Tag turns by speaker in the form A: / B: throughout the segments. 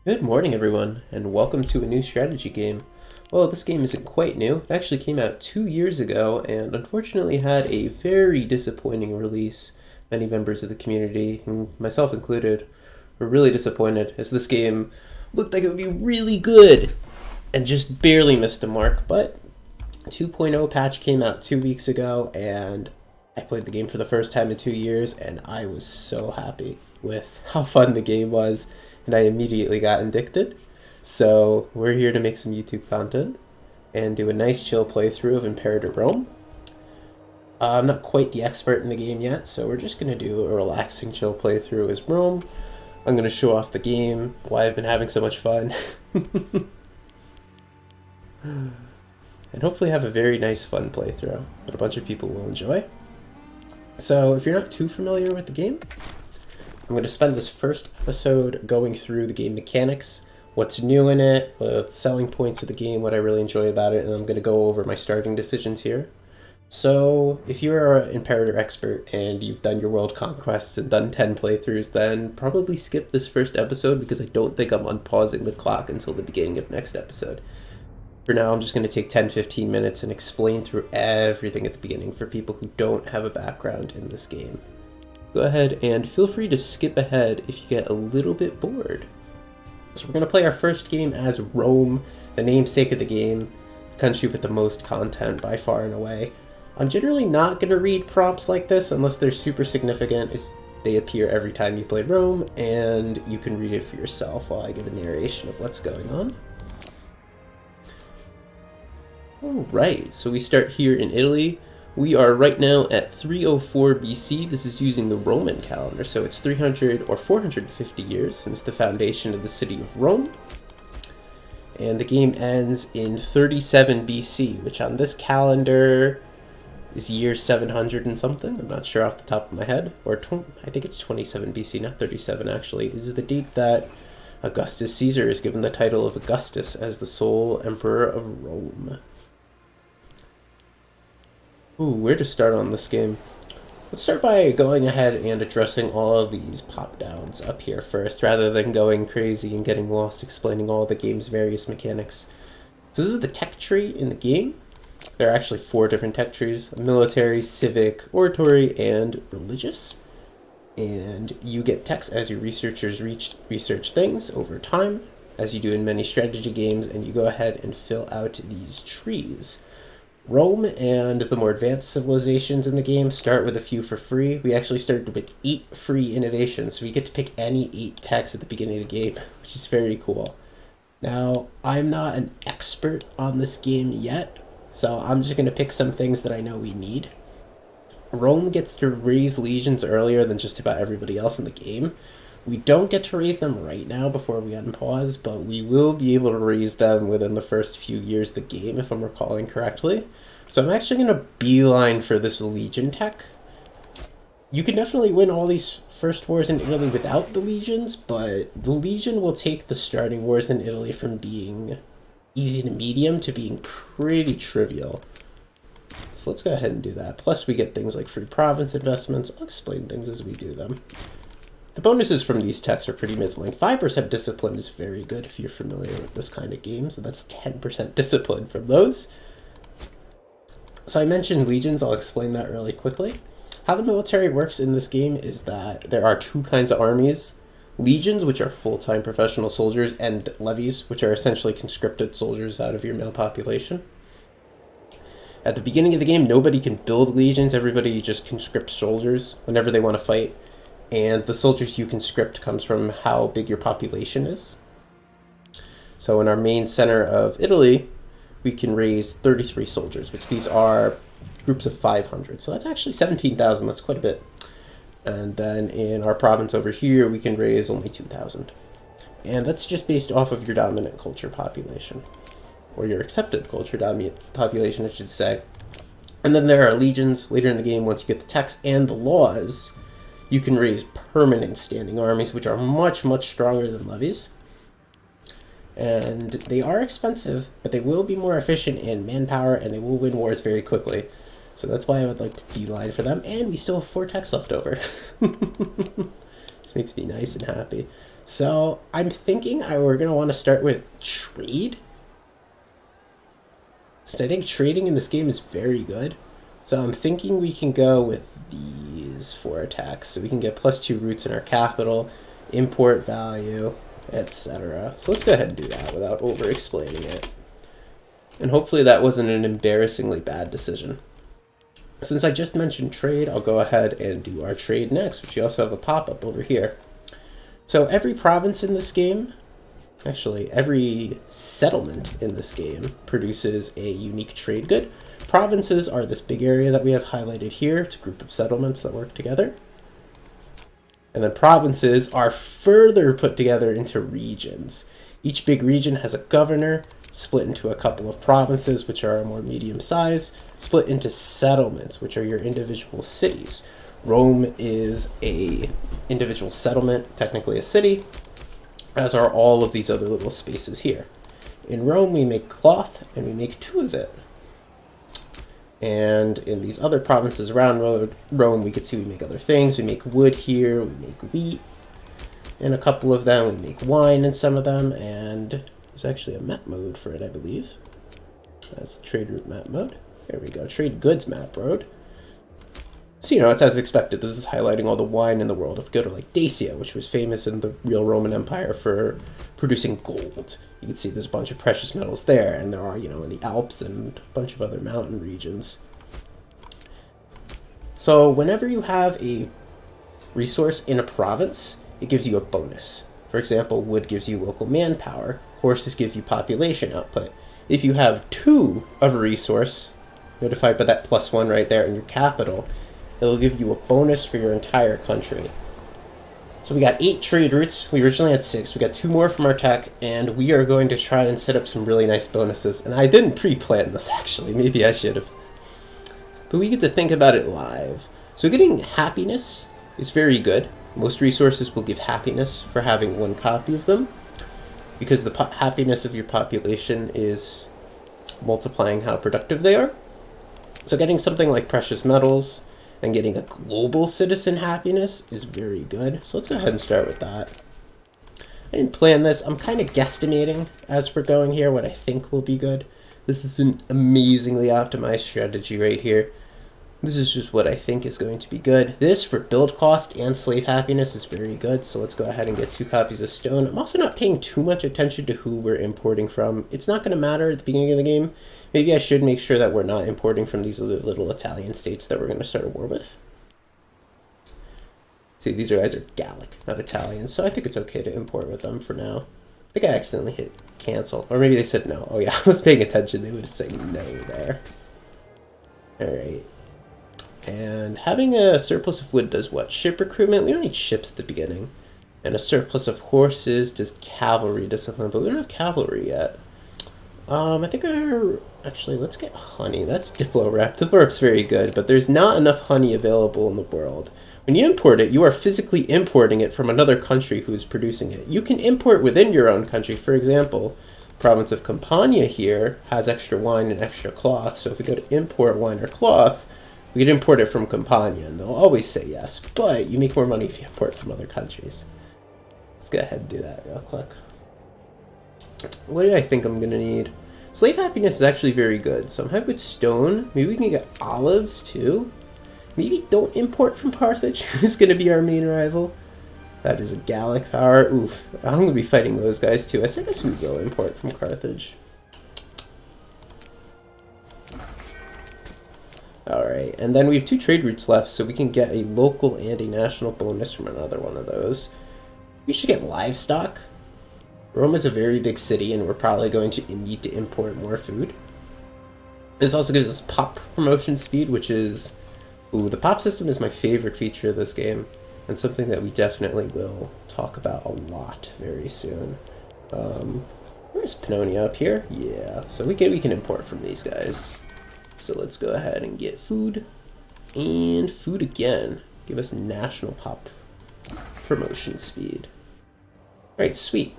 A: Good morning, everyone, and welcome to a new strategy game. Well, this game isn't quite new. It actually came out 2 years ago and unfortunately had a very disappointing release. Many members of the community, and myself included, were really disappointed as this game looked like it would be really good and just barely missed the mark. But 2.0 patch came out 2 weeks ago and I played the game for the first time in 2 years and I was so happy with how fun the game was and I immediately got addicted. So we're here to make some YouTube content and do a nice chill playthrough of Imperator Rome. I'm not quite the expert in the game yet, so we're just going to do a relaxing chill playthrough as Rome. I'm going to show off the game, why I've been having so much fun, and hopefully have a very nice fun playthrough that a bunch of people will enjoy. So if you're not too familiar with the game, I'm going to spend this first episode going through the game mechanics, what's new in it, the selling points of the game, what I really enjoy about it, and I'm going to go over my starting decisions here. So if you're an Imperator expert and you've done your world conquests and done 10 playthroughs, then probably skip this first episode because I don't think I'm unpausing the clock until the beginning of next episode. For now, I'm just going to take 10-15 minutes and explain through everything at the beginning for people who don't have a background in this game. Go ahead and feel free to skip ahead if you get a little bit bored. So we're going to play our first game as Rome, the namesake of the game, the country with the most content by far and away. I'm generally not going to read prompts like this unless they're super significant, as they appear every time you play Rome, and you can read it for yourself while I give a narration of what's going on. Alright, so we start here in Italy. We are right now at 304 BC. This is using the Roman calendar, so it's 300 or 450 years since the foundation of the city of Rome. And the game ends in 37 BC, which on this calendar is year 700 and something. I'm not sure off the top of my head. Or I think it's 27 BC, not 37 actually. This is the date that Augustus Caesar is given the title of Augustus as the sole emperor of Rome. Ooh, where to start on this game? Let's start by going ahead and addressing all of these pop-downs up here first, rather than going crazy and getting lost explaining all the game's various mechanics. So this is the tech tree in the game. There are actually 4 different tech trees: military, civic, oratory, and religious. And you get techs as your researchers research things over time, as you do in many strategy games, and you go ahead and fill out these trees. Rome and the more advanced civilizations in the game start with a few for free. We actually started with 8 free innovations, so we get to pick any 8 techs at the beginning of the game, which is very cool. Now, I'm not an expert on this game yet, so I'm just going to pick some things that I know we need. Rome gets to raise legions earlier than just about everybody else in the game. We don't get to raise them right now before we unpause, but we will be able to raise them within the first few years of the game, if I'm recalling correctly. So I'm actually going to beeline for this legion tech. You can definitely win all these first wars in Italy without the legions, but the legion will take the starting wars in Italy from being easy to medium to being pretty trivial. So let's go ahead and do that. Plus we get things like free province investments. I'll explain things as we do them. The bonuses from these techs are pretty middling. 5% discipline is very good if you're familiar with this kind of game, so that's 10% discipline from those. So I mentioned legions, I'll explain that really quickly. How the military works in this game is that there are 2 kinds of armies. Legions, which are full-time professional soldiers, and levies, which are essentially conscripted soldiers out of your male population. At the beginning of the game, nobody can build legions, everybody just conscripts soldiers whenever they want to fight. And the soldiers you conscript comes from how big your population is. So in our main center of Italy, we can raise 33 soldiers, which these are groups of 500. So that's actually 17,000, that's quite a bit. And then in our province over here, we can raise only 2,000. And that's just based off of your dominant culture population. Or your accepted culture population, I should say. And then there are legions later in the game. Once you get the techs and the laws, you can raise permanent standing armies, which are much, much stronger than levies. And they are expensive, but they will be more efficient in manpower, and they will win wars very quickly. So that's why I would like to beeline for them, and we still have 4 techs left over. This makes me nice and happy. So I'm thinking we're going to want to start with trade. So I think trading in this game is very good. So I'm thinking we can go with these 4 attacks. So we can get +2 roots in our capital, import value, etc. So let's go ahead and do that without over-explaining it. And hopefully that wasn't an embarrassingly bad decision. Since I just mentioned trade, I'll go ahead and do our trade next, which you also have a pop-up over here. So every province in this game, actually every settlement in this game, produces a unique trade good. Provinces are this big area that we have highlighted here. It's a group of settlements that work together. And then provinces are further put together into regions. Each big region has a governor, split into a couple of provinces, which are more medium size, split into settlements, which are your individual cities. Rome is a individual settlement, technically a city, as are all of these other little spaces here. In Rome, we make cloth, and we make 2 of it. And in these other provinces around Rome, we can see we make other things. We make wood here, we make wheat. In a couple of them, we make wine in some of them, and there's actually a map mode for it, I believe. That's the trade route map mode. There we go, trade goods map road. So, it's as expected. This is highlighting all the wine in the world. If we go to, like, Dacia, which was famous in the real Roman Empire for producing gold, you can see there's a bunch of precious metals there, and there are, in the Alps and a bunch of other mountain regions. So, whenever you have a resource in a province, it gives you a bonus. For example, wood gives you local manpower. Horses give you population output. If you have 2 of a resource, notified by that +1 right there in your capital, it'll give you a bonus for your entire country. So we got 8 trade routes. We originally had 6. We got 2 more from our tech, and we are going to try and set up some really nice bonuses. And I didn't pre-plan this, actually. Maybe I should have. But we get to think about it live. So getting happiness is very good. Most resources will give happiness for having 1 copy of them, because the happiness of your population is multiplying how productive they are. So getting something like precious metals and getting a global citizen happiness is very good. So let's go ahead and start with that. I didn't plan this. I'm kind of guesstimating as we're going here what I think will be good. This is an amazingly optimized strategy right here. This is just what I think is going to be good. This for build cost and slave happiness is very good. So let's go ahead and get 2 copies of stone. I'm also not paying too much attention to who we're importing from. It's not going to matter at the beginning of the game. Maybe I should make sure that we're not importing from these other little Italian states that we're going to start a war with. See, these guys are Gallic, not Italian, so I think it's okay to import with them for now. I think I accidentally hit cancel, or maybe they said no. Oh yeah, I was paying attention. They would have said no there. Alright. And having a surplus of wood does what? Ship recruitment? We don't need ships at the beginning. And a surplus of horses does cavalry discipline, but we don't have cavalry yet. I think actually, let's get honey. That's Diplo Rep. Diplo Rep's very good, but there's not enough honey available in the world. When you import it, you are physically importing it from another country who is producing it. You can import within your own country. For example, province of Campania here has extra wine and extra cloth, so if we go to import wine or cloth, we can import it from Campania, and they'll always say yes, but you make more money if you import from other countries. Let's go ahead and do that real quick. What do I think I'm going to need? Slave happiness is actually very good, so I'm happy with stone. Maybe we can get olives, too. Maybe don't import from Carthage, who's going to be our main rival. That is a Gallic power. Oof, I'm going to be fighting those guys, too. I guess we go import from Carthage. Alright, and then we have 2 trade routes left, so we can get a local and a national bonus from another one of those. We should get livestock. Rome is a very big city, and we're probably going to need to import more food. This also gives us pop promotion speed, which is... Ooh, the pop system is my favorite feature of this game, and something that we definitely will talk about a lot very soon. Where's Pannonia? Up here? Yeah, so we can import from these guys. So let's go ahead and get food. And food again. Give us national pop promotion speed. Alright, sweet.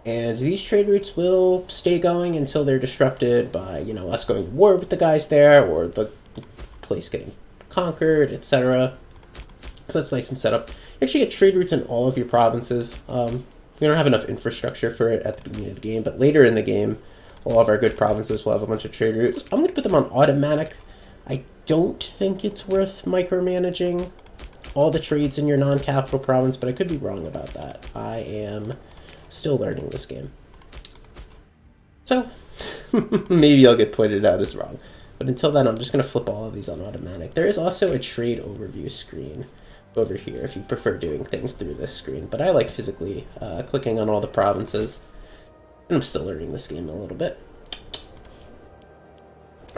A: And these trade routes will stay going until they're disrupted by, us going to war with the guys there, or the place getting conquered, etc. So that's nice and set up. You actually get trade routes in all of your provinces. We don't have enough infrastructure for it at the beginning of the game, but later in the game, all of our good provinces will have a bunch of trade routes. I'm going to put them on automatic. I don't think it's worth micromanaging all the trades in your non-capital province, but I could be wrong about that. I am still learning this game. So, maybe I'll get pointed out as wrong. But until then, I'm just going to flip all of these on automatic. There is also a trade overview screen over here if you prefer doing things through this screen. But I like physically clicking on all the provinces. And I'm still learning this game a little bit.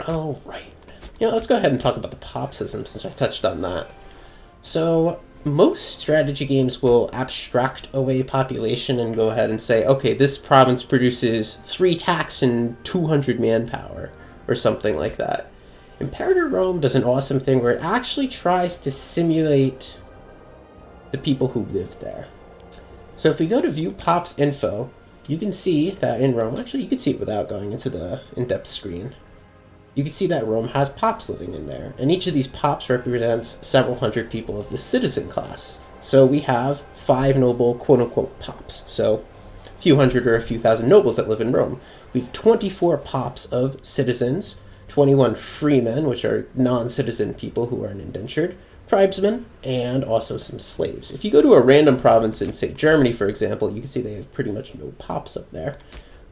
A: All right. Let's go ahead and talk about the pop system since I touched on that. So most strategy games will abstract away population and go ahead and say, okay, this province produces 3 tax and 200 manpower, or something like that. Imperator Rome does an awesome thing where it actually tries to simulate the people who live there. So if we go to view pops info, you can see that in Rome, actually you can see it without going into the in-depth screen. You can see that Rome has pops living in there, and each of these pops represents several hundred people of the citizen class. So we have 5 noble quote-unquote pops, so a few hundred or a few thousand nobles that live in Rome. We have 24 pops of citizens, 21 freemen, which are non-citizen people who are indentured, tribesmen, and also some slaves. If you go to a random province in, say, Germany, for example, you can see they have pretty much no pops up there.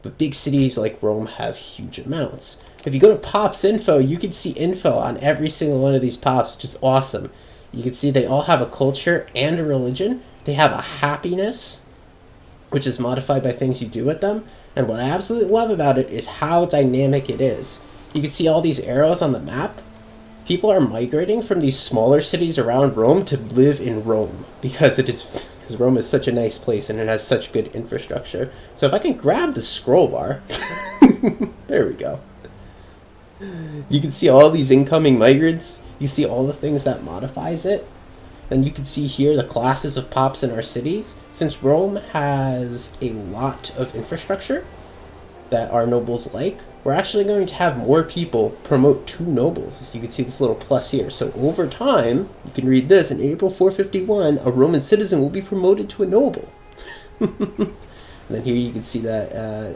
A: But big cities like Rome have huge amounts. If you go to Pops Info, you can see info on every single one of these pops, which is awesome. You can see they all have a culture and a religion. They have a happiness, which is modified by things you do with them. And what I absolutely love about it is how dynamic it is. You can see all these arrows on the map. People are migrating from these smaller cities around Rome to live in Rome because Rome is such a nice place and it has such good infrastructure. So if I can grab the scroll bar, there we go. You can see all these incoming migrants. You see all the things that modifies it. Then you can see here the classes of pops in our cities. Since Rome has a lot of infrastructure that our nobles like, we're actually going to have more people promote 2 nobles. As you can see this little plus here. So over time, you can read this, in April 451, a Roman citizen will be promoted to a noble. And then here you can see that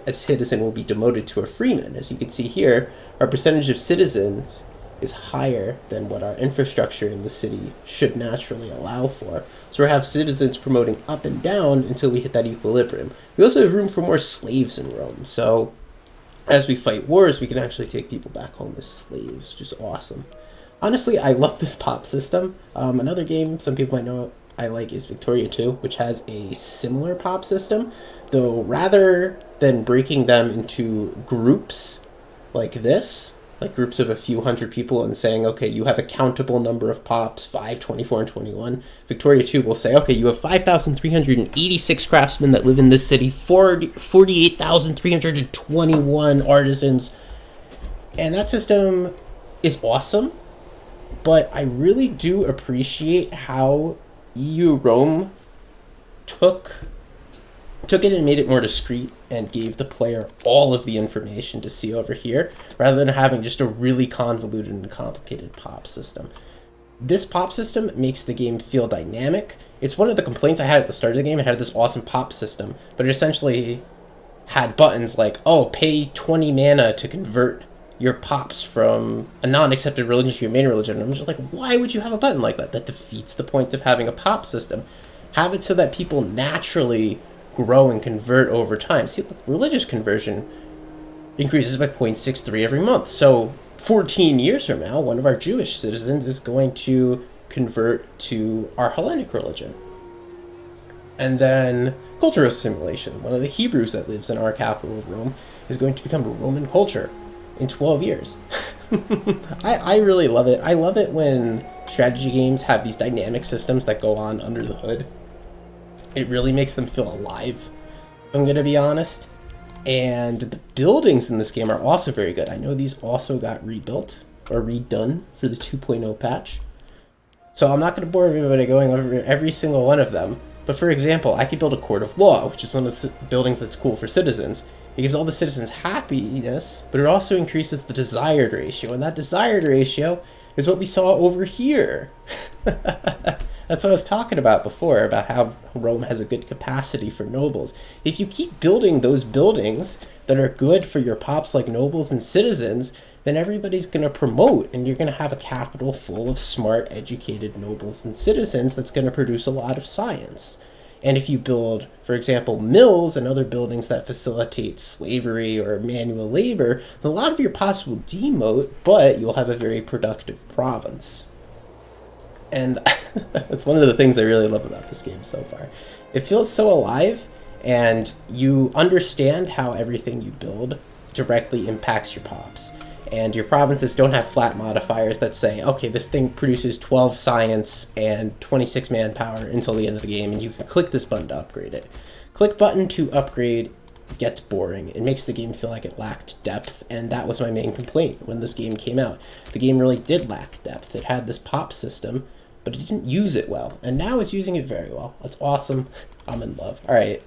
A: a citizen will be demoted to a freeman. As you can see here, our percentage of citizens is higher than what our infrastructure in the city should naturally allow for. So we have citizens promoting up and down until we hit that equilibrium. We also have room for more slaves in Rome. So as we fight wars, we can actually take people back home as slaves, which is awesome. Honestly, I love this pop system. Another game some people might know I like is Victoria 2, which has a similar pop system, though rather than breaking them into groups like this, like groups of a few hundred people and saying, okay, you have a countable number of pops, 5, 24, and 21. Victoria 2 will say, okay, you have 5,386 craftsmen that live in this city, 48,321 artisans. And that system is awesome, but I really do appreciate how EU Rome took it and made it more discreet and gave the player all of the information to see over here, rather than having just a really convoluted and complicated pop system. This pop system makes the game feel dynamic. It's one of the complaints I had at the start of the game. It had this awesome pop system, but it essentially had buttons like, oh, pay 20 mana to convert your pops from a non-accepted religion to your main religion. And I'm just like, why would you have a button like that? That defeats the point of having a pop system. Have it so that people naturally grow and convert over time. See, look, religious conversion increases by 0.63 every month. So 14 years from now, one of our Jewish citizens is going to convert to our Hellenic religion. And then cultural assimilation. One of the Hebrews that lives in our capital of Rome is going to become a Roman culture in 12 years. I really love it. I love it when strategy games have these dynamic systems that go on under the hood. It really makes them feel alive, if I'm going to be honest. And the buildings in this game are also very good. I know these also got rebuilt or redone for the 2.0 patch. So I'm not going to bore everybody going over every single one of them. But for example, I could build a court of law, which is one of the buildings that's cool for citizens. It gives all the citizens happiness, but it also increases the desired ratio. And that desired ratio is what we saw over here. That's what I was talking about before, about how Rome has a good capacity for nobles. If you keep building those buildings that are good for your pops like nobles and citizens, then everybody's going to promote, and you're going to have a capital full of smart, educated nobles and citizens that's going to produce a lot of science. And if you build, for example, mills and other buildings that facilitate slavery or manual labor, a lot of your pops will demote, but you'll have a very productive province. And that's one of the things I really love about this game so far. It feels so alive, and you understand how everything you build directly impacts your pops. And your provinces don't have flat modifiers that say, okay, this thing produces 12 science and 26 manpower until the end of the game, and you can click this button to upgrade it. Click button to upgrade gets boring. It makes the game feel like it lacked depth, and that was my main complaint when this game came out. The game really did lack depth. It had this pop system, but it didn't use it well, and now it's using it very well. That's awesome. I'm in love. All right,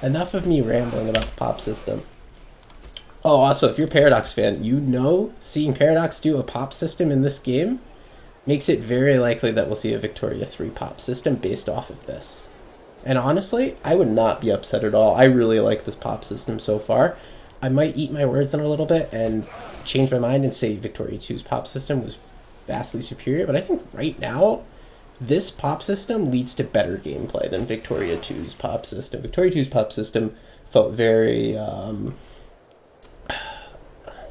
A: enough of me rambling about the pop system. Oh, also, if you're a Paradox fan, you know seeing Paradox do a pop system in this game makes it very likely that we'll see a Victoria 3 pop system based off of this. And honestly, I would not be upset at all. I really like this pop system so far. I might eat my words in a little bit and change my mind and say Victoria 2's pop system was vastly superior, but I think right now, this pop system leads to better gameplay than Victoria 2's pop system. Victoria 2's pop system felt very...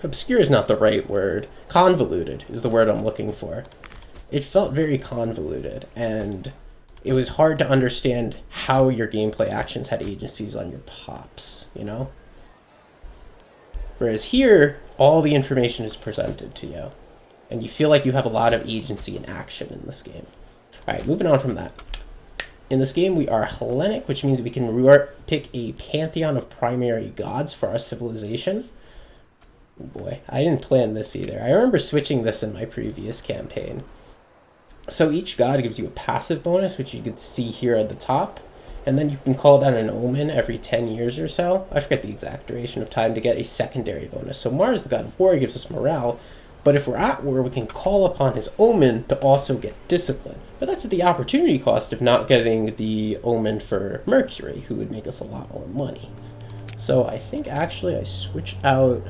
A: obscure is not the right word. Convoluted is the word I'm looking for. It felt very convoluted, and it was hard to understand how your gameplay actions had agencies on your pops, you know? Whereas here, all the information is presented to you, and you feel like you have a lot of agency and action in this game. Alright, moving on from that. In this game, we are Hellenic, which means we can pick a pantheon of primary gods for our civilization. Oh boy, I didn't plan this either. I remember switching this in my previous campaign. So each god gives you a passive bonus, which you can see here at the top, and then you can call down an omen every 10 years or so. I forget the exact duration of time to get a secondary bonus. So Mars, the god of war, gives us morale, but if we're at war, we can call upon his omen to also get discipline. But that's at the opportunity cost of not getting the omen for Mercury, who would make us a lot more money. So I think actually I switch out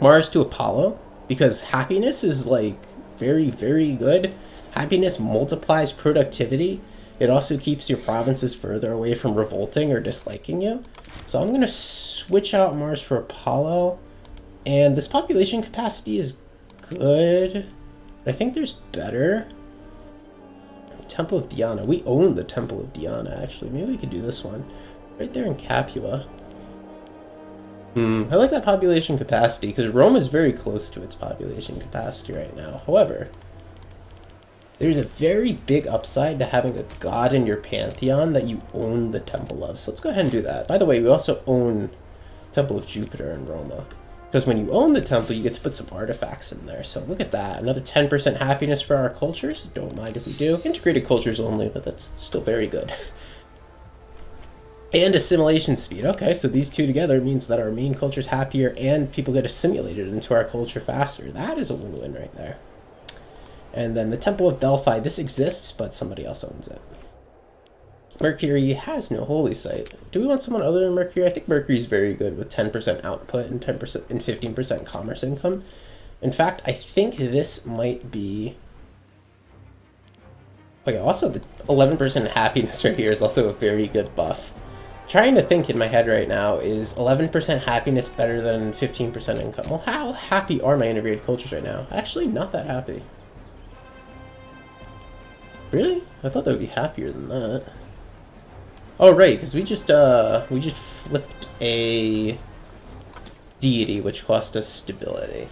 A: Mars to Apollo, because happiness is like very, very good. Happiness multiplies productivity. It also keeps your provinces further away from revolting or disliking you. So I'm going to switch out Mars for Apollo. And this population capacity is good. I think there's better. Temple of Diana. We own the Temple of Diana, actually. Maybe we could do this one. Right there in Capua. I like that population capacity, because Rome is very close to its population capacity right now. However, there's a very big upside to having a god in your pantheon that you own the temple of. So let's go ahead and do that. By the way, we also own Temple of Jupiter in Roma. Because when you own the temple, you get to put some artifacts in there. So look at that. Another 10% happiness for our cultures. Don't mind if we do. Integrated cultures only, but that's still very good. And assimilation speed. Okay, so these two together means that our main culture is happier and people get assimilated into our culture faster. That is a win-win right there. And then the Temple of Delphi. This exists, but somebody else owns it. Mercury has no holy site. Do we want someone other than Mercury? I think Mercury's very good with 10% output and 10% and 15% commerce income. In fact, I think this might be... Okay, also the 11% happiness right here is also a very good buff. Trying to think in my head right now, is 11% happiness better than 15% income? Well, how happy are my integrated cultures right now? Actually, not that happy. Really? I thought they would be happier than that. Oh, right, because we just flipped a deity, which cost us stability.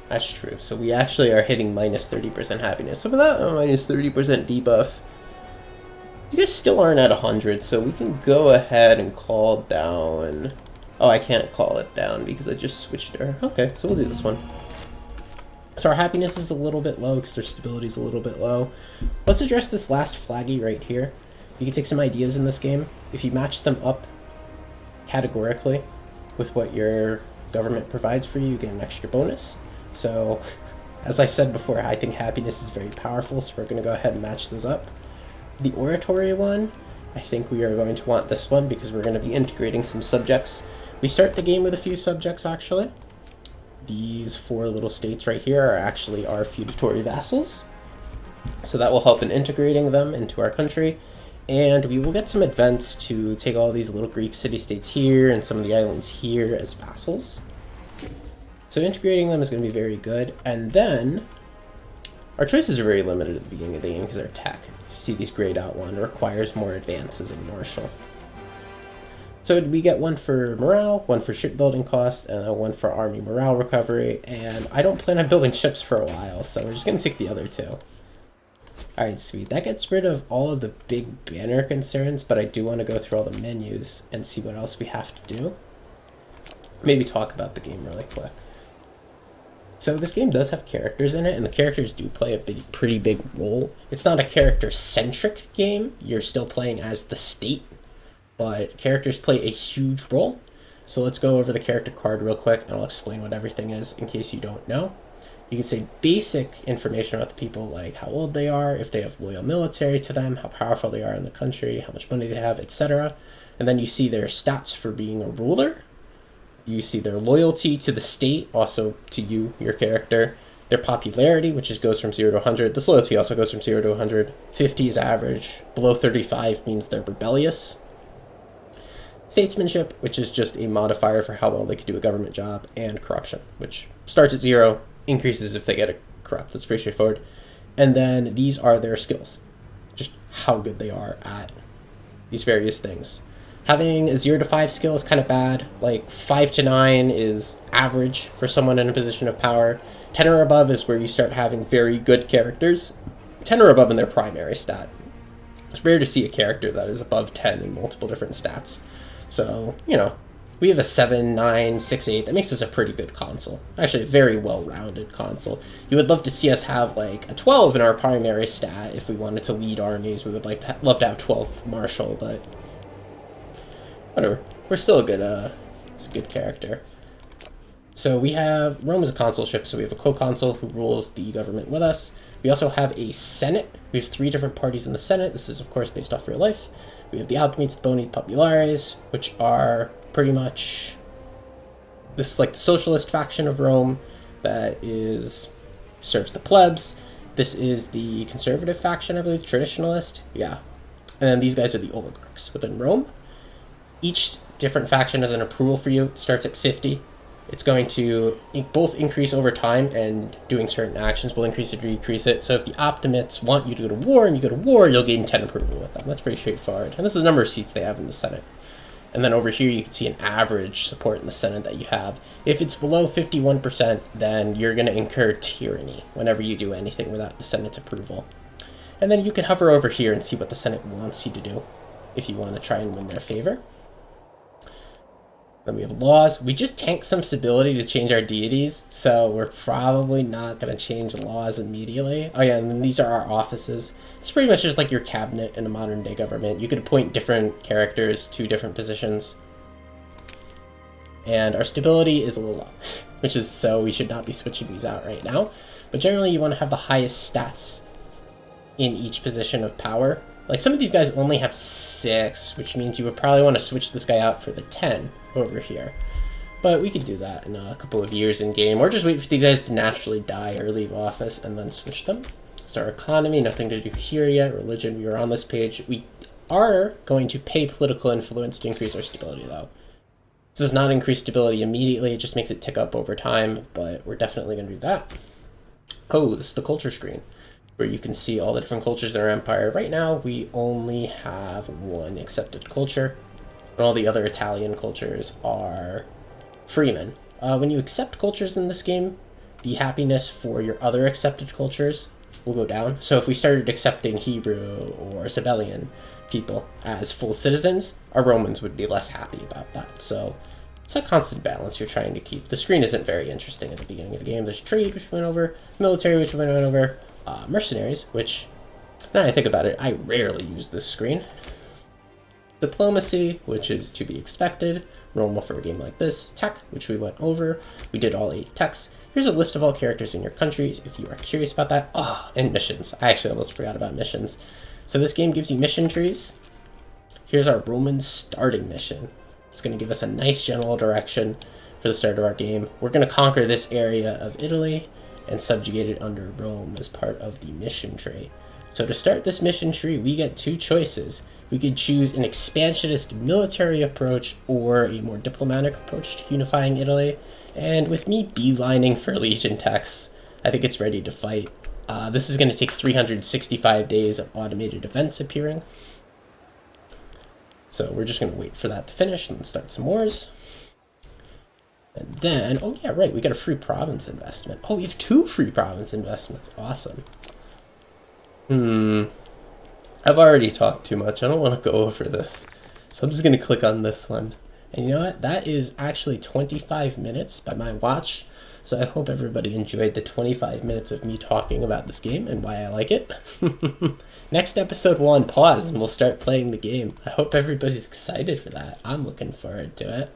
A: That's true. So we actually are hitting minus 30% happiness. So without a minus 30% debuff, these guys still aren't at 100, so we can go ahead and call down... Oh, I can't call it down because I just switched her. Okay, so we'll do this one. So our happiness is a little bit low because our stability is a little bit low. Let's address this last flaggy right here. You can take some ideas in this game. If you match them up categorically with what your government provides for you, you get an extra bonus. So As I said before, I think happiness is very powerful, so we're going to go ahead and match those up. The oratory one, I think we are going to want this one because we're going to be integrating some subjects. We start the game with a few subjects, actually. These 4 little states right here are actually our feudatory vassals. So that will help in integrating them into our country. And we will get some events to take all these little Greek city-states here and some of the islands here as vassals. So integrating them is going to be very good. And then our choices are very limited at the beginning of the game because our tech, you see these grayed out one, requires more advances in martial. So we get one for morale, one for shipbuilding costs, and one for army morale recovery. And I don't plan on building ships for a while, so we're just going to take the other 2. Alright, sweet. That gets rid of all of the big banner concerns, but I do want to go through all the menus and see what else we have to do. Maybe talk about the game really quick. So this game does have characters in it, and the characters do play a pretty big role. It's not a character-centric game. You're still playing as the state, but characters play a huge role. So let's go over the character card real quick, and I'll explain what everything is in case you don't know. You can say basic information about the people, like how old they are, if they have loyal military to them, how powerful they are in the country, how much money they have, etc. And then you see their stats for being a ruler. You see their loyalty to the state, also to you, your character. Their popularity, which goes from 0 to 100. This loyalty also goes from 0 to 100. 50 is average. Below 35 means they're rebellious. Statesmanship, which is just a modifier for how well they could do a government job. And corruption, which starts at 0, increases if they get it corrupt. That's pretty straightforward. And then these are their skills, just how good they are at these various things. Having a 0 to 5 skill is kind of bad. Like 5 to 9 is average for someone in a position of power. 10 or above is where you start having very good characters. 10 or above in their primary stat. It's rare to see a character that is above 10 in multiple different stats. So, you know, we have a 7, 9, 6, 8. That makes us a pretty good console. Actually, a very well-rounded console. You would love to see us have, like, a 12 in our primary stat if we wanted to lead armies. We would love to have 12 martial, but whatever. We're still a good character. So we have Rome as a consulship, so we have a co-consul who rules the government with us. We also have a Senate. We have 3 different parties in the Senate. This is, of course, based off real life. We have the Optimates, the Boni, the Populares, which are pretty much, this is like the socialist faction of Rome that serves the plebs. This is the conservative faction, I believe, traditionalist. Yeah. And then these guys are the oligarchs within Rome. Each different faction has an approval for you. It starts at 50. It's going to both increase over time, and doing certain actions will increase or decrease it. So if the Optimates want you to go to war and you go to war, you'll gain 10 approval with them. That's pretty straightforward. And this is the number of seats they have in the Senate. And then over here you can see an average support in the Senate that you have. If it's below 51%, then you're going to incur tyranny whenever you do anything without the Senate's approval. And then you can hover over here and see what the Senate wants you to do if you want to try and win their favor. Then we have laws. We just tanked some stability to change our deities, so we're probably not going to change laws immediately. Oh yeah, and then these are our offices. It's pretty much just like your cabinet in a modern day government. You could appoint different characters to different positions. And our stability is a little low, which is so we should not be switching these out right now. But generally you want to have the highest stats in each position of power. Like some of these guys only have 6, which means you would probably want to switch this guy out for the 10 over here. But we could do that in a couple of years in game, or just wait for these guys to naturally die or leave office and then switch them. So our economy, nothing to do here yet. Religion, we are on this page. We are going to pay political influence to increase our stability though. This does not increase stability immediately, it just makes it tick up over time, but we're definitely going to do that. Oh, this is the culture screen, where you can see all the different cultures in our empire. Right now, we only have 1 accepted culture, and all the other Italian cultures are freemen. When you accept cultures in this game, the happiness for your other accepted cultures will go down. So if we started accepting Hebrew or Sabellian people as full citizens, our Romans would be less happy about that. So it's a constant balance you're trying to keep. The screen isn't very interesting at the beginning of the game. There's trade, which we went over, military, which we went over, mercenaries, which, now I think about it, I rarely use this screen. Diplomacy, which is to be expected, normal for a game like this. Tech, which we went over. We did all 8 techs. Here's a list of all characters in your countries if you are curious about that. Oh, and missions. I actually almost forgot about missions. So this game gives you mission trees. Here's our Roman starting mission. It's going to give us a nice general direction for the start of our game. We're going to conquer this area of Italy and subjugate it under Rome as part of the mission tree. So to start this mission tree, we get two choices. We could choose an expansionist military approach or a more diplomatic approach to unifying Italy. And with me beelining for Legion Techs, I think it's ready to fight. This is going to take 365 days of automated events appearing. So we're just going to wait for that to finish and start some wars. And then, oh yeah, right, we got a free province investment. Oh, we have 2 free province investments. Awesome. I've already talked too much. I don't want to go over this. So I'm just going to click on this one. And you know what? That is actually 25 minutes by my watch. So I hope everybody enjoyed the 25 minutes of me talking about this game and why I like it. Next episode will unpause and we'll start playing the game. I hope everybody's excited for that. I'm looking forward to it.